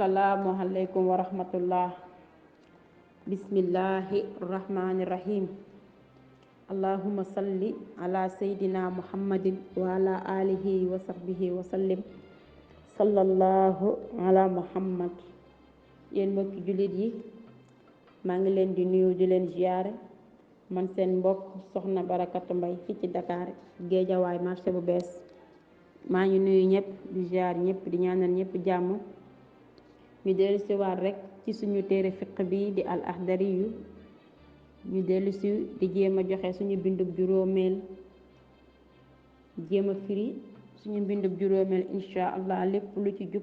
asalaamualeykum wa rahmatullah. Bismillahi rahmani rahim. Allahumma salli ala sayyidina muhammadin wa ala alihi wa sahbihi wa sallim. Sallallahu ala muhammad. Yéen mbokki jullit yi, maa ngi leen di nuyu di leen ziyaare. Man seen mbokk soxna Barakatu Mbay fii ci Dakar Géejawaay marché bu bees. maa ngi nuyu ñëpp di ziyaar ñëpp di ñaanal ñëpp jàmm. ñu dellu si waat rek ci suñu téere fiq bi di al Axdari yu ñu dellu si di jéem a joxe suñu bindub juróomeel, jéem a firi suñu bindub juróomeel insha allah. lépp lu ci jub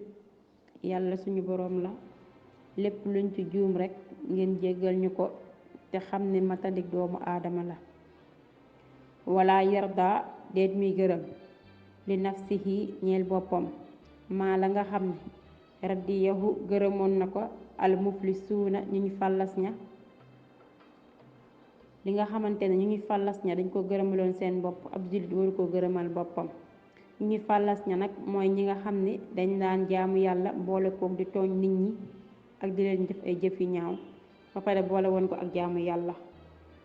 yàlla suñu boroom la, lépp luñ ci juum rek ngeen jéggal ñu ko te xam ne matadik doomu aadama la. wala yarda déet muy gërëm li nafsihi ñeel boppam maa la nga xam ne radiyahu gërëmoon na ko al muflisuuna ñu ñu fàllas ña. li nga xamante ne ñu ñu fàllas ña dañ ko gërëmaloon seen bopp, ab jullit waru ko gërëmal boppam. ñu ñu fàllas ña nag mooy ñi nga xam ne dañ daan jaamu yàlla boole koog di tooñ nit ñi ak di leen def ay jëf yu ñaaw ba pare boole woon ko ak jaamu yàlla.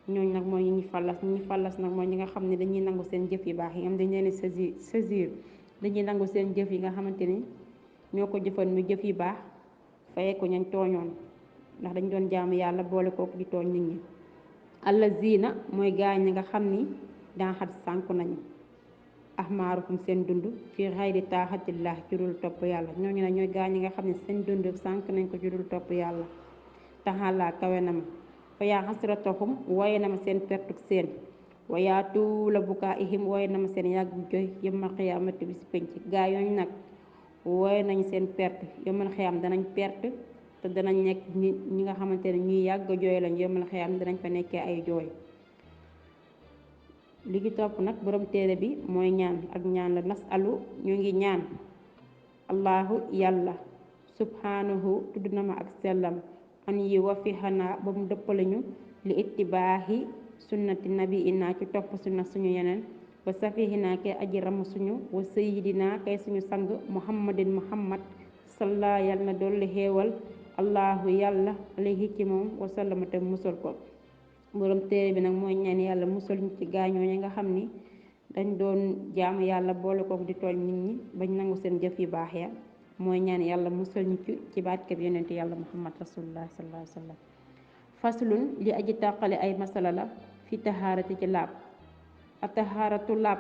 ñooñu nag mooy ñi ñu fàllas nag mooy ñi nga xam ne dañuy nangu seen jëf yu baax yi am dañ leen saisir dañuy nangu seen jëf yi nga xamante ni ñoo ko jëfoon mu jëf yu baax fayee ko ñañ tooñoon ndax dañ doon jaamu yàlla boole kook di tooñ nit ñi. allazina mooy gaañ ñi nga xam ni daa xat sànku nañu ahmaaruhum seen dund fi xayri taaxatillah jurul topp yàlla. ñooñu ne ñooy gaañ ñi nga xam ne seen dund sànk nañ ko jurul topp yàlla. taxalaa kawe na ma fa yaa xasratahum wooye na ma seen pertuk seen wa yaa tuula bukaa ihim wooye na ma seen yàggu joy yawmal qiyaamati bis penc. gaa yooñu nag wooye nañ seen perte yawmal qiyaam danañ perte te danañ nekk ñi nga xamante ne ñuy yàgg jooy lañ yawmal qiyaam danañ fa nekkee ay jooy. li gi topp nag borom téere bi mooy ñaan ak ñaan la. nasalu ñu ngi ñaan allahu yàlla subhanahu tudd na ma ak sellam an yi wafi xanaa ba mu dëppalañu li ittibaahi sunnati nabi inaa ci topp sunna suñu yeneen wa safihina kay aji ram suñu wa sayidina kay suñu sang muhammadin muhammad salla yàlla na dolli xéewal allahu yàlla alayhi ci moom wasallama te musal ko. borom téere bi nag mooy ñaan yàlla musal ñu ci gaañoo ñi nga xam ni dañ doon jaamu yàlla boole kook di tooñ nit ñi bañ nangu seen jëf yu baax ya. mooy ñaan yàlla musal ñu ci baatkeb yonent yàlla muhammad rasulullah sallallahu alayhi wa sallam. faslun li aji tàqale ay masala la fi tahaarati ci laab. a tahaaratu laab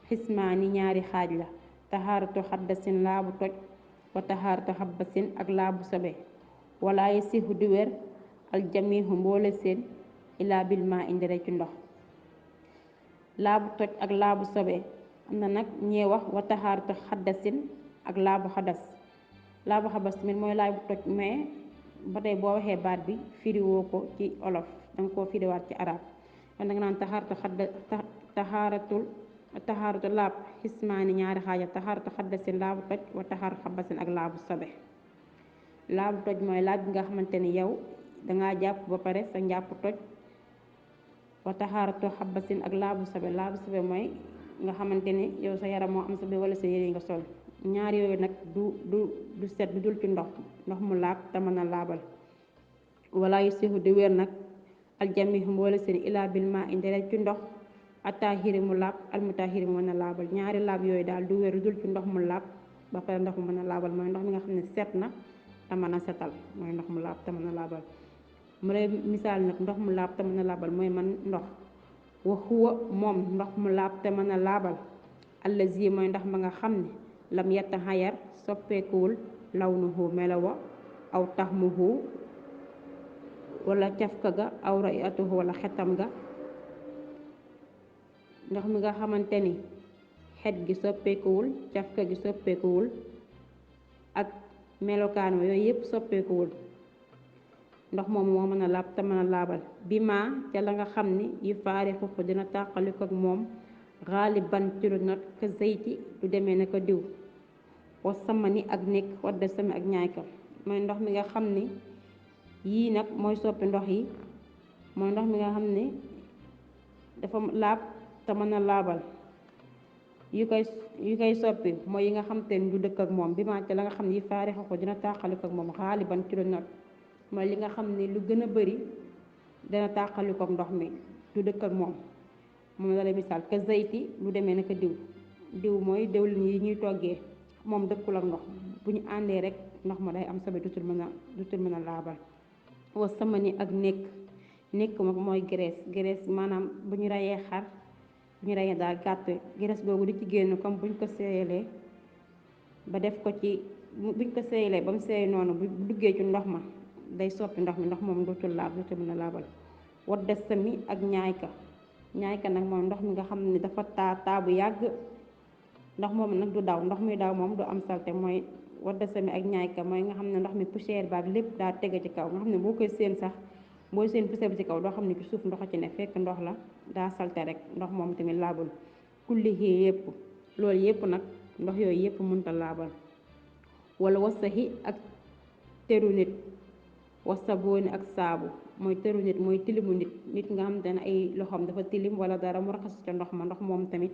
xismaani ñaari xaaj la. tahaaratu xaddasin laabu toj wa tahaaratu xabbasin ak laabu sobe. wala yasihu du wér aljamihu mboole seen ilaa bil maa indire ci ndox. laabu toj ak laabu sobe am na nag ñee wax wa tahaaratu xaddasin ak laabu xadas. laabu xabas tamit mooy laabu toj, mais ba tey boo waxee baat bi firiwoo ko ci olof danga koo firiwaat ci arab kon danga naan taxaaratu laab xismaani ñaari xaaja. taxaaratu xaddasin laabu toj wa taxaaratu xabasin ak laabu sobe. laabu toj mooy laab bi nga xamante ni yow dangaa jàpp ba pare sa njàpp toj. wa taxaaratu xabasin ak laabu sobe. laabu sobe mooy nga xamante ni yow sa yaram moo am sobe wala sa yére nga sol. ñaar yooyu nag du set du dul ci ndox mu laab te mën a laabal. wala yu sihu di wér nag aljamihu mboole seen ilaa bil maa indere ci ndox atahiri mu laab almutahiri mu mën a laabal. ñaari laab yooyu daal du wér du dul ci ndox mu laab ba pare ndox mu mën a laabal mooy ndox mi nga xam ne set na te mën a setal mooy ndox mu laab te mën a laabal. mu lay misaal nag ndox mu laab te mën a laabal mooy man ndox wa huwa moom ndox mu laab te mën a laabal allazi mooy ndox ma nga xam ne lam yetta xayar soppeekuwul lawnuhu melawa aw taxmuhu wala cafka ga aw ra'yatuhu wala xetam ga. ndox mi nga xamante ni xet gi soppeekuwul, cafka gi soppeekuwul ak melokaan wa yooyu yépp soppeekuwul. ndox moom moo mën a laab te mën a laabal. bi ma ca la nga xam ni yu faari xufu dina tàqaliko ak moom xaaliban ci lu not ka zayti du demee ne ko diw wa samani ak nekk wadda sami ak ñaay ka. mooy ndox mi nga xam ni yii nag mooy soppi ndox yi. mooy ndox mi nga xam ne dafa laab te mën a laabal. yu koy yu koy soppi mooy yi nga xam te ne du dëkk ak moom bi màcc la nga xam ne yi faarixa ko dina tàqaliko ak moom xaaliban ci lu not mooy li nga xam ne lu gën a bëri dana tàqaliko ak ndox mi du dëkk ak moom la lay misaal ka zayti lu demee naka diw mooy diwlin yi ñuy toggee moom dëkkul ak ndox bu ñu àndee rek ndox ma day am sobe dutul mën a laabal wa samani ak nekk mooy graisse maanaam bu ñu reyee xar bu ñu reyee daal gàtt graisse googu di ci génn comme buñ ko seeyalee ba def ko ci buñ ko seeyalee ba mu seey noonu bu duggee ci ndox ma day soppi ndox mi ndox moom dutul mën a laabal wadda sami ak ñaayka nag mooy ndox mi nga xam ne dafa taa bu yàgg ndox moom nag du daw ndox muy daw moom du am salte mooy wadda sami ak ñaayka mooy nga xam ne ndox mi poussière baag lépp daa tege ci kaw nga xam ne boo koy séen sax booy seen poussière bi ci kaw doo xam ne ci suuf ndox a ci ne fekk ndox la daa salte rek ndox moom tamit laabul kullihi yépp loolu yépp nag ndox yooyu yépp mënta laabal wala wasaxi ak teru nit wasabooni ak saabu mooy teru nit mooy tilimu nit nga xam te ne ay loxoom dafa tilim wala dara mu raxas ca ndox ma ndox moom tamit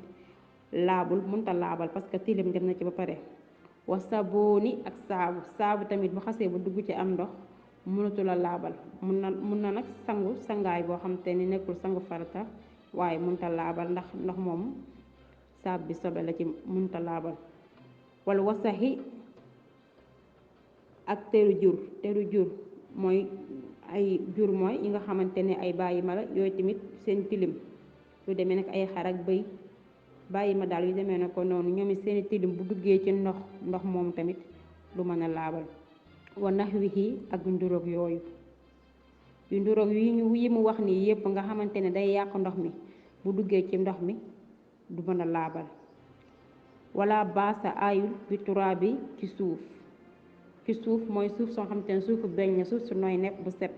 laabul mënta laabal parce que tilim dem na ci ba pare wasabooni ak saabu tamit bu xasee ba dugg ci am ndox mënatu la laabal mun na nag sangaay boo xam te ni nekkul sangu farata waaye mënta laabal ndax ndox moom saab bi sobe la ci mënta laabal wala wasaxi ak teru jur mooy ay jur mooy yi nga xamante ne ay bàyyi ma la yooyu tamit seen tilim lu demee nag ay xar ak bëy bàyyi ma daal yu demee na ko noonu ñoom seeni tilim bu duggee ci ndox moom tamit du mën a laabal wa naxwihi ak nduróog yooyu yu nduróog yi mu wax nii yépp nga xamante ne day yàq ndox mi bu duggee ci ndox mi du mën a laabal wala baasa ayul bi turaabi ci suuf mooy suuf soo xamante ne suufu beñ na suuf su nooy nepp bu set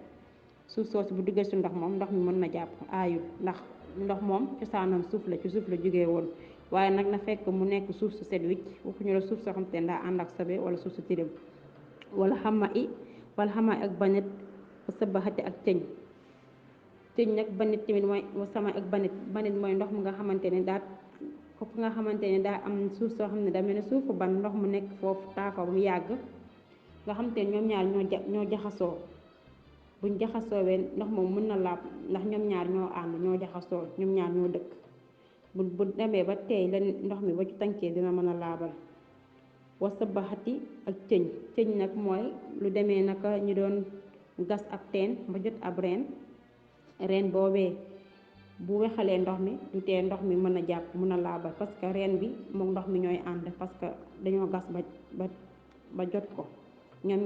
suuf soosu bu duggee ci ndox moom ndox mi mën na jàpp ayul ndax ndox moom cosaanam suuf la ci suuf la jógee woon waaye nag na fekk mu nekk suuf su set wicc waxuñu la suuf soo xamante ne daa ànd ak sobe wala suuf su tilim wala xama ak banet wa sabaxati ak cëñ nag banet tamit mooy wa sama ak banet mooy ndox mu nga xamante ne daa am suuf soo xam ne daa mel ne suufu ban ndox mu nekk foofu taafa bu yàgg nga xamante ne ñoom ñaar ñoo jaxasoo buñ jaxasoowee ndox moom mën na laab ndax ñoom ñaar ñoo ànd ñoo jaxasoo ñoom ñaar ñoo dëkk bu demee ba teey la ndox mi ba ci tànkee dina mën a laabal wa sabaxati ak cëñ nag mooy lu demee naka ñu doon gas ab teen ba jot ab reen boobee bu wexalee ndox mi du tee ndox mi mën a jàpp mën a laabal parce que reen bi moom ndox mi ñooy ànd parce que dañoo gas ba jot ko ñoom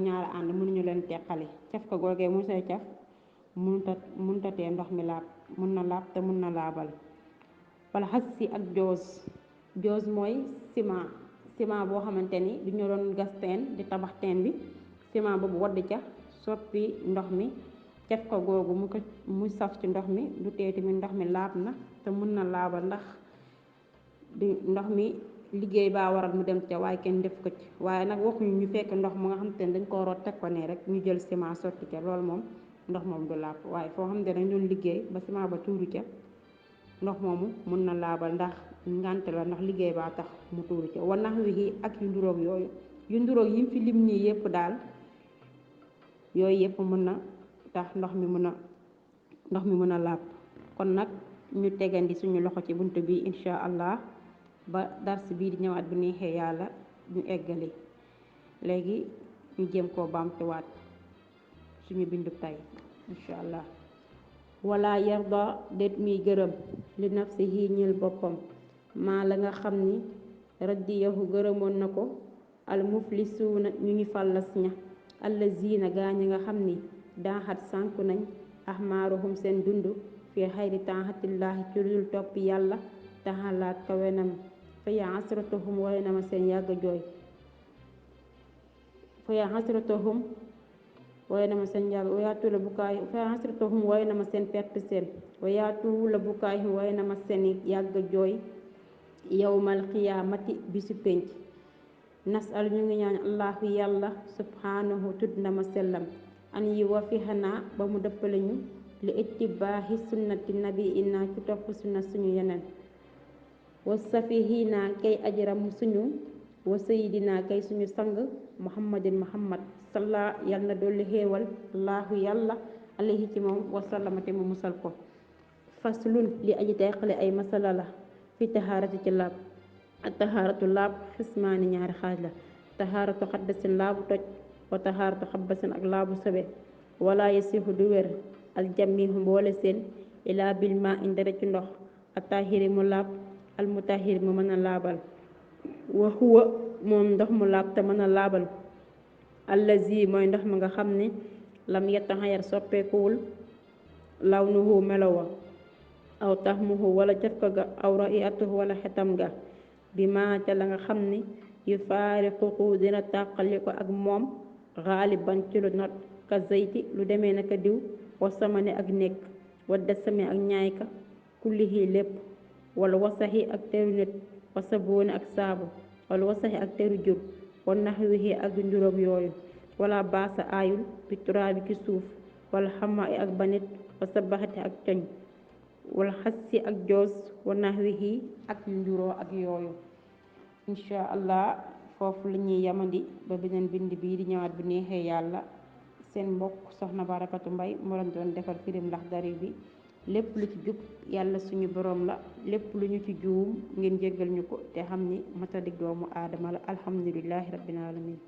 ñaar ànd mënuñu leen teqale caf ko googee mu say caf mënta tee ndox mi laab mën na laab te mën na laabal wala xas si ak joos mooy ciment boo xamante ni du ñu doon gas teen di tabax teen bi ciment boobu wadd ca soppi ndox mi caf ko googu mu saf ci ndox mi du tee tamit ndox mi laab na te mën na laabal ndax ndox mi liggéey baa waral mu dem ca waaye kenn def ko ci waaye nag waxuñu ñu fekk ndox mu nga xam te ne dañ ko root teg ko ne rek ñu jël ciment sotti ca loolu moom ndox moom du laab waaye foo xam ne dañ doon liggéey ba ciment ba tuuru ca ndox moomu mën na laabal ndax ngànt la ndax liggéey baa tax mu tuuru ca wa nax wi ak yu nduróog yooyu yu nduróog yi mu fi lim nii yépp daal yooyu yépp mën na tax ndox mi mën a laab kon nag ñu tegandi suñu loxo ci bunt bi insha allah ba dars bii di ñëwaat bu neexee yàlla ñu eggali léegi ñu jéem koo baamtuwaat suñu bindu tay insha allah wala yarda det muy gërëm li nafsihi ñeel boppam maa la nga xam ni radiyahu gërëmoon na ko al muflisuuna ñu ngi fallas ña allazina gaa ñi nga xam ni daaxat sànku nañ ahmaaruhum seen dund fi xayri taaxatillaahi ci dul topp yàlla taxalaat kawenam faya hasratuhum way na ma seen yàgg jooy faya hasratuhum way na ma seen yàgg wayaatu la bukaay faya hasratuhum way na ma seen perte seen wayaatu la bukaay way na ma seen yàgg jooy yawmal qiyaamati bisu penc nasal ñu ngi ñaan allahu yàlla subhanahu tudd na ma sellam an yi wa fi xanaa ba mu dëppale ñu li ittibaahi sunnati nabi inna ci topp sunna suñu yeneen wa safihina kay ajiram suñu wa sayidina kay suñu sang muhammadin muhammad salla yal na dolli xéewal allahu yàlla alayhi ci moom wasallama te mu musal ko. faslun li aji teqale ay masala la fi tahaarati ci laab. tahaaratu laab xismaani ñaari xaaj la. tahaaratu xaddasin laabu toj wa tahaaratu xabbasin ak laabu sobe. wala yasihu du wér aljamihu mboole seen ilaa bil ma indere ci ndox atahiri mu laab almutahir mu mën a laabal. wa huwa moom ndox mu laab te mën a laabal allazi mooy ndox ma nga xam ne lam yataxayar soppeekuwul lawnuhu melowa aw taxmuhu wala cafka ga aw raiyatuhu wala xetam ga bi ma ca la nga xam ne yu faariquhu dina tàqali ko ak moom xaaliban ci lu not ka zayti lu demee naka diw wa samane ak nekk wa dasame ak ñaayka kullihi lépp wala wasaxi ak teru nit wa saboone ak saabu wala wasaxi ak teru jur wa naxwihi ak njuróom yooyu wala baasa aayul bi turaabi ci suuf wala xama ak banit wa sabaxati ak coñ wala xassi ak joos wa naxwihi ak njuroo ak yooyu. insha allah foofu la ñuy yamandi ba beneen bind bii di ñëwaat bu neexee yàlla. seen mbokk soxna Barakatu Mbay moo leen doon defar firim Laxdari bi. lépp lu ci jub yàlla suñu borom la, lépp lu ñu ci juum ngeen jéggal ñu ko te xam ni matadik doomu aadama la. alhamdulillahi rabbil alamin.